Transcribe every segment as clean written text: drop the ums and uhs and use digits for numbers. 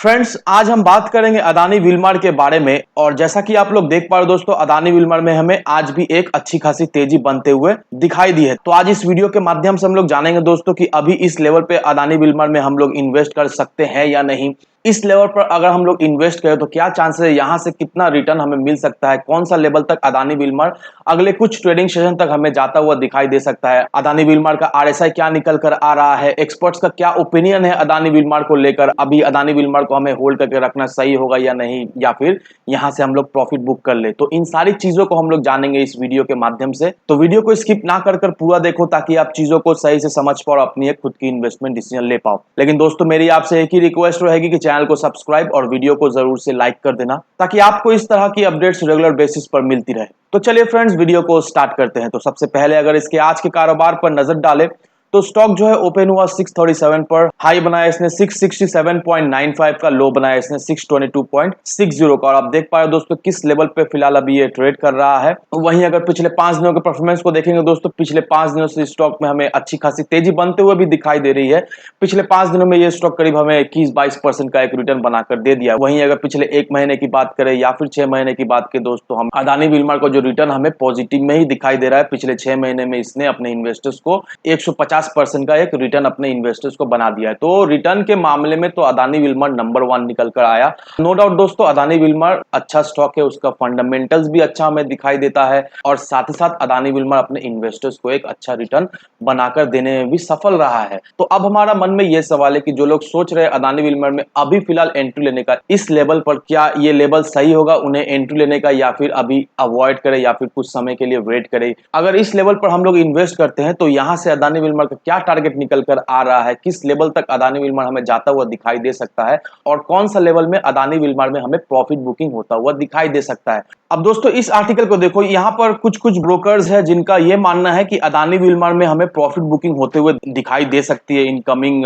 Friends, आज हम बात करेंगे अदानी विलमार के बारे में। और जैसा कि आप लोग देख पा रहे हो दोस्तों, अदानी विलमार में हमें आज भी एक अच्छी खासी तेजी बनते हुए दिखाई दी है। तो आज इस वीडियो के माध्यम से हम लोग जानेंगे दोस्तों कि अभी इस लेवल पे अदानी विलमार में हम लोग इन्वेस्ट कर सकते हैं या नहीं। इस लेवल पर अगर हम लोग इन्वेस्ट करें तो क्या चांसेस है, यहाँ से कितना रिटर्न हमें मिल सकता है, कौन सा लेवल तक अदानी विलमार अगले कुछ ट्रेडिंग सेशन तक हमें जाता हुआ दिखाई दे सकता है। अदानी विलमार का आरएसआई क्या निकल कर आ रहा है, एक्सपर्ट्स का क्या ओपिनियन है अदानी विलमार को लेकर, अभी अदानी विलमार को हमें होल्ड करके रखना सही होगा या नहीं, या फिर यहां से हम लोग प्रॉफिट बुक कर ले। तो इन सारी चीजों को हम लोग जानेंगे इस वीडियो के माध्यम से। तो वीडियो को स्किप ना कर पूरा देखो ताकि आप चीजों को सही से समझ पाओ और अपनी एक खुद की इन्वेस्टमेंट डिसीजन ले पाओ। लेकिन दोस्तों, मेरी आपसे एक ही रिक्वेस्ट रहेगी कि चैनल को सब्सक्राइब और वीडियो को जरूर से लाइक कर देना ताकि आपको इस तरह की अपडेट्स रेगुलर बेसिस पर मिलती रहे। तो चलिए फ्रेंड्स, वीडियो को स्टार्ट करते हैं। तो सबसे पहले अगर इसके आज के कारोबार पर नजर डालें तो स्टॉक जो है ओपन हुआ 637 पर, हाई बनाया इसने 667.95 का, लो बनाया इसने 622.60 का। और आप देख पा रहे हो दोस्तों किस लेवल पे फिलहाल अभी ये ट्रेड कर रहा है। वहीं अगर पिछले 5 दिनों के परफॉर्मेंस को देखेंगे दोस्तों, पिछले 5 दिनों से स्टॉक में हमें अच्छी खासी तेजी बनते हुए भी दिखाई दे रही है। पिछले 5 दिनों में ये स्टॉक करीब हमें 21-22% का एक रिटर्न बनाकर दे दिया। वहीं अगर पिछले 1 महीने की बात करें या फिर 6 महीने की बात करें दोस्तों, हम अदानी विलमार को जो रिटर्न हमें पॉजिटिव में ही दिखाई दे रहा है। पिछले 6 महीने में इसने अपने इन्वेस्टर्स को 150% का एक रिटर्न अपने इन्वेस्टर्स को बना दिया है। तो रिटर्न के मामले में तो अदानी विलमार नंबर 1 निकल कर आया। नो डाउट दोस्तों, अदानी विलमार अच्छा स्टॉक है, उसका फंडामेंटल्स भी अच्छा हमें दिखाई देता है और साथ ही साथ अदानी विलमार अपने इन्वेस्टर्स को एक अच्छा रिटर्न बनाकर देने में भी सफल रहा है। तो अब हमारा मन में यह सवाल है कि जो लोग सोच रहे हैं अदानी विलमार में अभी फिलहाल एंट्री लेने का, इस लेवल पर क्या ये लेवल सही होगा उन्हें एंट्री लेने का, या फिर अभी अवॉइड करें या फिर कुछ समय के लिए वेट करें। अगर इस लेवल पर हम लोग इन्वेस्ट करते हैं तो यहां से अदानी विलमार का क्या टारगेट निकल कर आ रहा है, किस लेवल तक अदानी विलमार हमें जाता हुआ दिखाई दे सकता है और कौन सा लेवल में अदानी विलमार में हमें प्रॉफिट बुकिंग होता हुआ दिखाई दे सकता है। अब दोस्तों इस आर्टिकल को देखो, यहाँ पर कुछ कुछ ब्रोकर्स है जिनका यह मानना है कि अदानी विलमार में हमें प्रॉफिट बुकिंग होते हुए दिखाई दे सकती है। इनकमिंग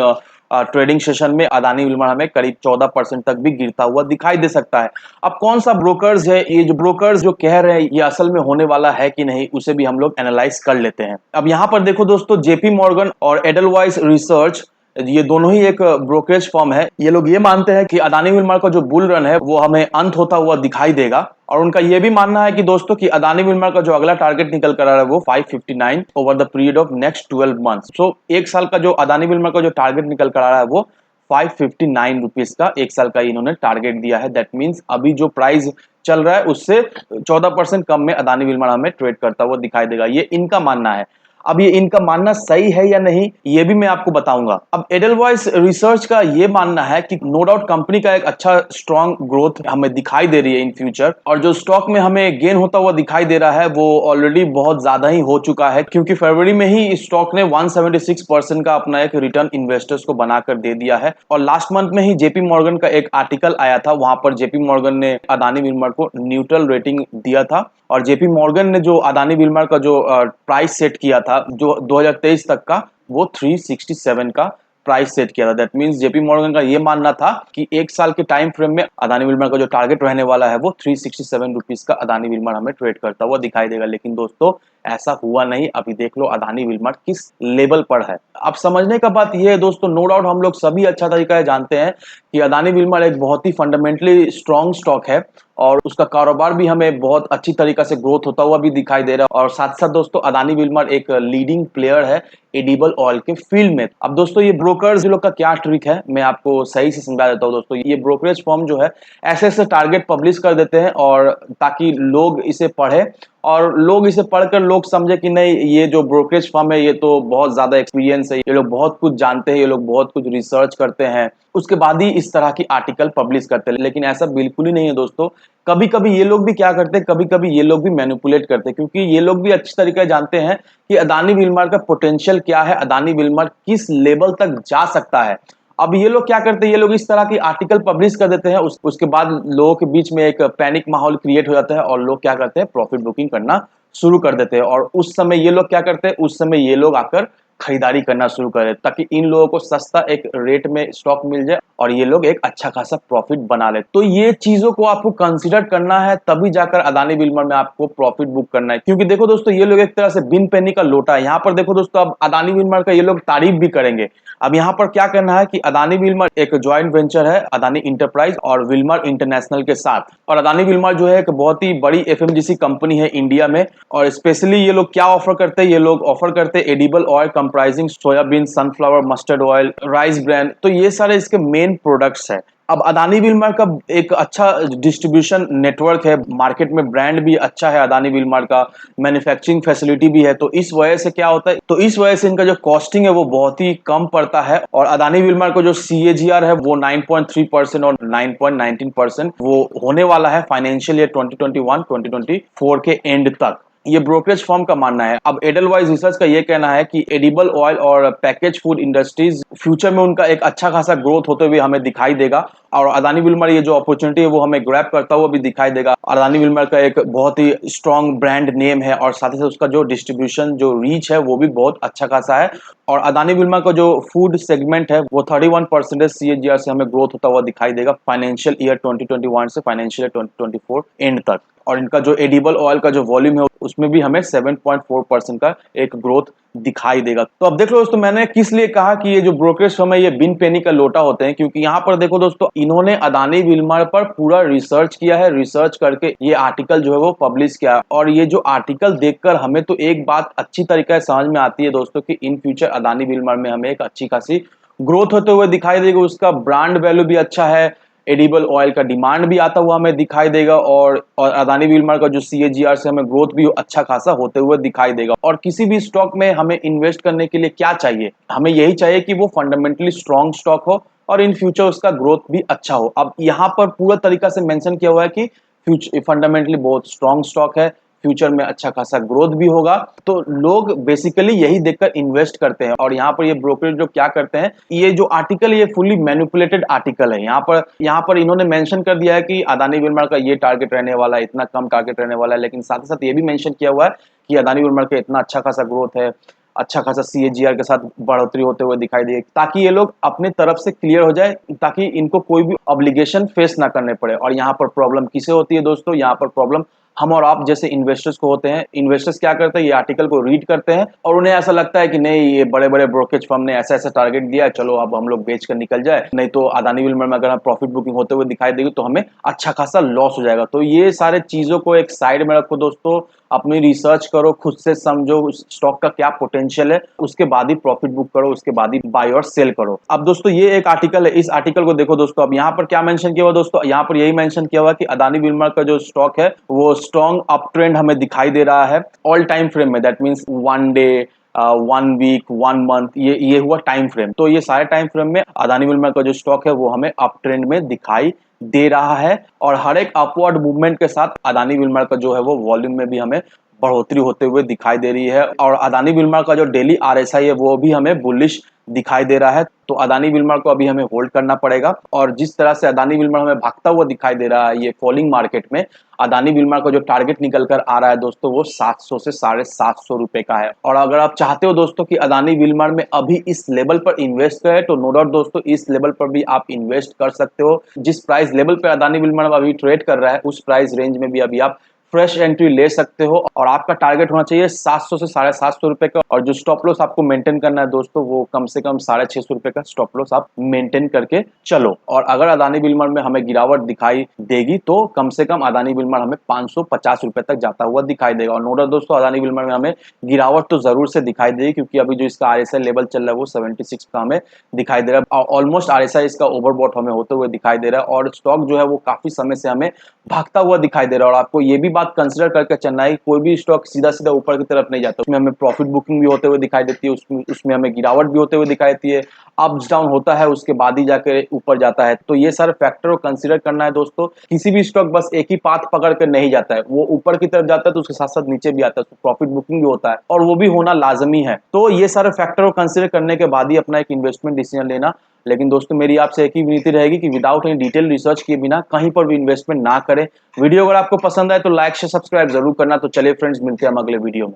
ट्रेडिंग सेशन में अदानी विलमार हमें करीब 14% तक भी गिरता हुआ दिखाई दे सकता है। अब कौन सा ब्रोकर्स है, ये जो ब्रोकर्स जो कह रहे हैं ये असल में होने वाला है कि नहीं, उसे भी हम लोग एनालाइज कर लेते हैं। अब यहाँ पर देखो दोस्तों, जेपी मॉर्गन और एडलवाइस रिसर्च, ये दोनों ही एक ब्रोकरेज फर्म है। ये लोग ये मानते हैं कि अदानी विलमार का जो बुल रन है वो हमें अंत होता हुआ दिखाई देगा। और उनका यह भी मानना है कि दोस्तों कि अदानी विलमार का जो अगला टारगेट निकल कर आ रहा है वो 559 over the period of next 12 months. So एक साल का जो अदानी विलमार का जो टारगेट निकल कर आ रहा है वो 559 रुपीज का एक साल का इन्होंने टारगेट दिया है। दैट मीन्स अभी जो प्राइस चल रहा है उससे 14% कम में अदानी विलमार हमें ट्रेड करता हुआ दिखाई देगा, ये इनका मानना है। अब ये इनका मानना सही है या नहीं ये भी मैं आपको बताऊंगा। अब एडलवाइस रिसर्च का ये मानना है कि नो डाउट कंपनी का एक अच्छा स्ट्रॉन्ग ग्रोथ हमें दिखाई दे रही है इन फ्यूचर, और जो स्टॉक में हमें गेन होता हुआ दिखाई दे रहा है वो ऑलरेडी बहुत ज्यादा ही हो चुका है, क्योंकि फरवरी में ही स्टॉक ने 176% का अपना एक रिटर्न इन्वेस्टर्स को बनाकर दे दिया है। और लास्ट मंथ में ही जेपी मॉर्गन का एक आर्टिकल आया था, वहां पर जेपी मॉर्गन ने अदानी विलमार को न्यूट्रल रेटिंग दिया था। और जेपी मॉर्गन ने जो अदानी विलमार का जो प्राइस सेट किया था जो 2023 तक का, वो 367 का प्राइस सेट किया था। दैट मींस जेपी मॉर्गन का ये मानना था कि एक साल के टाइम फ्रेम में अदानी विलमार का जो टारगेट रहने वाला है वो 367 रुपीज का अदानी विलमार हमें ट्रेड करता हुआ दिखाई देगा। लेकिन दोस्तों ऐसा हुआ नहीं। अभी देख लो अदानी विलमार किस लेवल पर है। अब समझने का बात यह है दोस्तों, नो डाउट हम लोग सभी अच्छा तरीका है जानते हैं कि अदानी विलमार एक बहुत ही फंडामेंटली स्ट्रॉन्ग स्टॉक है और उसका कारोबार भी हमें बहुत अच्छी तरीका से ग्रोथ होता हुआ भी दिखाई दे रहा है। और साथ साथ दोस्तों अदानी विलमार एक लीडिंग प्लेयर है एडिबल ऑयल के फील्ड में। अब दोस्तों ये ब्रोकर्स लोग का क्या ट्रिक है मैं आपको सही से समझा देता हूँ। दोस्तों ये ब्रोकरेज फर्म जो है ऐसे ऐसे टारगेट पब्लिश कर देते हैं और ताकि लोग इसे पढ़े और लोग इसे पढ़कर लोग समझे कि नहीं, ये जो ब्रोकरेज फर्म है ये तो बहुत ज्यादा एक्सपीरियंस है, ये लोग बहुत कुछ जानते हैं, ये लोग बहुत कुछ रिसर्च करते हैं, उसके बाद ही इस तरह की आर्टिकल पब्लिश करते हैं। लेकिन ऐसा बिल्कुल ही नहीं है दोस्तों। कभी कभी ये लोग भी क्या करते हैं, कभी कभी ये लोग भी मैनिपुलेट करते हैं, क्योंकि ये लोग भी अच्छी तरीके जानते हैं कि अदानी विलमार का पोटेंशियल क्या है, अदानी विलमार किस लेवल तक जा सकता है। अब ये लोग क्या करते हैं, ये लोग इस तरह की आर्टिकल पब्लिश कर देते हैं, उसके बाद लोगों के बीच में एक पैनिक माहौल क्रिएट हो जाता है और लोग क्या करते हैं, प्रॉफिट बुकिंग करना शुरू कर देते हैं। और उस समय ये लोग क्या करते हैं, उस समय ये लोग आकर खरीदारी करना शुरू करें ताकि इन लोगों को सस्ता एक रेट में स्टॉक मिल जाए और ये लोग एक अच्छा खासा प्रॉफिट बना ले। तो ये चीजों को आपको कंसीडर करना है, तभी जाकर अदानी विलमार में आपको प्रॉफिट बुक करना है। क्योंकि देखो दोस्तों ये लोग एक तरह से बिन पेनी का लोटा है। यहाँ पर देखो दोस्तों अब अदानी विलमार का ये लोग तारीफ भी करेंगे, अब यहाँ पर क्या करना है कि अदानी विल्मर एक ज्वाइंट वेंचर है अदानी इंटरप्राइज और विल्मर इंटरनेशनल के साथ। और अदानी विल्मर जो है एक बहुत ही बड़ी एफएमजीसी कंपनी है इंडिया में। और स्पेशली ये लोग क्या ऑफर करते हैं, ये लोग ऑफर करते हैं edible oil comprising soybean, sunflower, mustard oil, rice brand. तो ये सारे इसके मेन प्रोडक्ट्स है। अब अदानी विल्मर का एक अच्छा डिस्ट्रीब्यूशन नेटवर्क है, मार्केट में ब्रांड भी अच्छा है अदानी विल्मर का, मैन्युफैक्चरिंग फैसिलिटी भी है। तो इस वजह से क्या होता है, तो इस वजह से इनका जो कॉस्टिंग है वो बहुत ही कम पड़ता है। और अदानी विल्मर को जो CAGR है वो 9.3% और 9.19% वो होने वाला है फाइनेंशियल ईयर 2021-2024 के एंड तक, ये ब्रोकरेज फर्म का मानना है। अब एडलवाइज रिसर्च का ये कहना है कि एडिबल ऑयल और पैकेज फूड इंडस्ट्रीज फ्यूचर में उनका एक अच्छा खासा ग्रोथ होते हुए हमें दिखाई देगा। और अदानी विल्मर ये जो अपॉर्चुनिटी है वो हमें ग्रैब करता हुआ भी दिखाई देगा। अदानी विल्मर का एक बहुत ही स्ट्रॉन्ग ब्रांड नेम है और साथ ही साथ उसका जो डिस्ट्रीब्यूशन जो रीच है वो भी बहुत अच्छा खासा है। और अदानी विल्मर का जो फूड सेगमेंट है वो 31% CAGR से हमें ग्रोथ होता हुआ दिखाई देगा फाइनेंशियल ईयर 2021 से फाइनेंशियल ईयर 2024 एंड तक। और इनका जो एडिबल ऑयल का जो वॉल्यूम है उसमें भी हमें 7.4% का एक ग्रोथ दिखाई देगा। तो अब देख लो दोस्तों, मैंने किस लिए कहा कि ये जो ब्रोकरेज फर्म है ये बिन पेनी का लोटा होते हैं, क्योंकि यहाँ पर देखो दोस्तों, इन्होंने अदानी विल्मर पर पूरा रिसर्च किया है, रिसर्च करके ये आर्टिकल जो है वो पब्लिश किया है। और ये जो आर्टिकल देखकर हमें तो एक बात अच्छी तरीके से समझ में आती है दोस्तों कि इन फ्यूचर अदानी विल्मर में हमें एक अच्छी खासी ग्रोथ होते हुए दिखाई देगी, उसका ब्रांड वैल्यू भी अच्छा है, एडिबल ऑयल का डिमांड भी आता हुआ हमें दिखाई देगा। और अदानी विल्मर का जो CAGR से हमें ग्रोथ भी अच्छा खासा होते हुए दिखाई देगा। और किसी भी स्टॉक में हमें इन्वेस्ट करने के लिए क्या चाहिए, हमें यही चाहिए कि वो फंडामेंटली स्ट्रॉन्ग स्टॉक हो और इन फ्यूचर उसका ग्रोथ भी अच्छा हो। अब यहाँ पर पूरा तरीका से मेंशन किया हुआ है कि फ्यूचर फंडामेंटली बहुत स्ट्रॉन्ग स्टॉक है, फ्यूचर में अच्छा खासा ग्रोथ भी होगा। तो लोग बेसिकली यही देखकर इन्वेस्ट करते हैं। और यहाँ पर ये ब्रोकरेज जो क्या करते हैं, ये जो आर्टिकल ये फुली मैनिपुलेटेड आर्टिकल है। यहाँ पर इन्होंने मेंशन कर दिया है कि अदानी विल्मर का ये टारगेट रहने वाला है, इतना कम टारगेट रहने वाला है, लेकिन साथ ही साथ ये भी मेंशन किया हुआ है कि अदानी विल्मर का इतना अच्छा खासा ग्रोथ है, अच्छा खासा CAGR के साथ बढ़ोतरी होते हुए दिखाई दे, ताकि ये लोग अपने तरफ से क्लियर हो जाए, ताकि इनको कोई भी ऑब्लिगेशन फेस ना करने पड़े। और यहाँ पर प्रॉब्लम किसे होती है दोस्तों, यहाँ पर प्रॉब्लम हम और आप जैसे इन्वेस्टर्स को होते हैं। इन्वेस्टर्स क्या करते हैं, ये आर्टिकल को रीड करते हैं और उन्हें ऐसा लगता है कि नहीं, ये बड़े बड़े ब्रोकरेज फर्म ने ऐसा ऐसा टारगेट दिया है, चलो अब हम लोग बेच कर निकल जाए, नहीं तो अदानी विल्मर में अगर हम प्रॉफिट बुकिंग होते हुए दिखाई देगी तो हमें अच्छा खासा लॉस हो जाएगा। तो ये सारे चीजों को एक साइड में रखो दोस्तों, अपनी रिसर्च करो, खुद से समझो स्टॉक का क्या पोटेंशियल है, उसके बाद ही प्रॉफिट बुक करो, उसके बाद ही बाय और सेल करो। अब दोस्तों ये एक आर्टिकल है, इस आर्टिकल को देखो दोस्तों। अब यहाँ पर क्या मेंशन किया हुआ दोस्तों, यहाँ पर यही मेंशन किया हुआ कि अदानी विल्मर का जो स्टॉक है वो स्ट्रॉन्ग अप ट्रेंड हमें दिखाई दे रहा है ऑल टाइम फ्रेम में। That means 1 day, 1 week, 1 month, ये हुआ टाइम फ्रेम। तो ये सारे टाइम फ्रेम में अदानी विल्मर का जो स्टॉक है वो हमें अप ट्रेंड में दिखाई दे रहा है। और हर एक अपवर्ड मूवमेंट के साथ अदानी विल्मर का जो है वो वॉल्यूम में भी हमें बढ़ोतरी होते हुए दिखाई दे रही है। और अदानी विल्मर का जो डेली RSI है वो भी हमें बुलिश दिखाई दे रहा है। तो अदानी विल्मर को अभी हमें होल्ड करना पड़ेगा। और जिस तरह से अदानी विल्मर हमें भागता हुआ दिखाई दे रहा है ये फॉलिंग मार्केट में, अदानी विल्मर का जो टारगेट निकल कर आ रहा है दोस्तों वो 700 से 750 रुपए का है। और अगर आप चाहते हो दोस्तों कि अदानी विल्मर में अभी इस लेवल पर इन्वेस्ट करें तो नो डाउट दोस्तों इस लेवल पर भी आप इन्वेस्ट कर सकते हो। जिस प्राइस लेवल पर अदानी विल्मर अभी ट्रेड कर रहा है उस प्राइस रेंज में भी अभी आप फ्रेश एंट्री ले सकते हो। और आपका टारगेट होना चाहिए 700 से 750 रुपए का। और जो स्टॉप लॉस आपको मेंटेन करना है दोस्तों वो कम से कम 650 रुपए का स्टॉप लॉस आप मेंटेन करके चलो। और अगर अदानी विल्मर में हमें गिरावट दिखाई देगी तो कम से कम अदानी विल्मर हमें 550 रुपए तक जाता हुआ दिखाई देगा। और नो डाउट दोस्तों अदानी विल्मर में हमें गिरावट तो जरूर से दिखाई देगी, क्योंकि अभी जो इसका RSI लेवल चल रहा है वो 76 का हमें दिखाई दे रहा है। ऑलमोस्ट RSI इसका ओवरबॉट हमें होते हुए दिखाई दे रहा है। और स्टॉक जो है वो काफी समय से हमें भागता हुआ दिखाई दे रहा है। और आपको ये भी बात कंसिडर करके चलना है, कोई भी स्टॉक सीधा सीधा ऊपर की तरफ नहीं जाता, उसमें हमें प्रॉफिट बुकिंग भी होते हुए दिखाई देती है, उसमें हमें गिरावट भी होते हुए दिखाई देती है, अप्स डाउन होता है, उसके बाद ही जाके ऊपर जाता है। तो ये सारे फैक्टर को कंसिडर करना है दोस्तों। किसी भी स्टॉक बस एक ही पाथ पकड़ कर नहीं जाता है, वो ऊपर की तरफ जाता है तो उसके साथ साथ नीचे भी आता है, तो प्रॉफिट बुकिंग भी होता है और वो भी होना लाजमी है। तो ये सारे फैक्टर को कंसिडर करने के बाद ही अपना एक इन्वेस्टमेंट डिसीजन लेना। लेकिन दोस्तों मेरी आपसे एक ही विनती रहेगी कि विदाउट एनी डिटेल रिसर्च किए बिना कहीं पर भी इन्वेस्टमेंट ना करें। वीडियो अगर आपको पसंद आए तो लाइक से सब्सक्राइब जरूर करना। तो चलिए फ्रेंड्स, मिलते हैं हम अगले वीडियो में।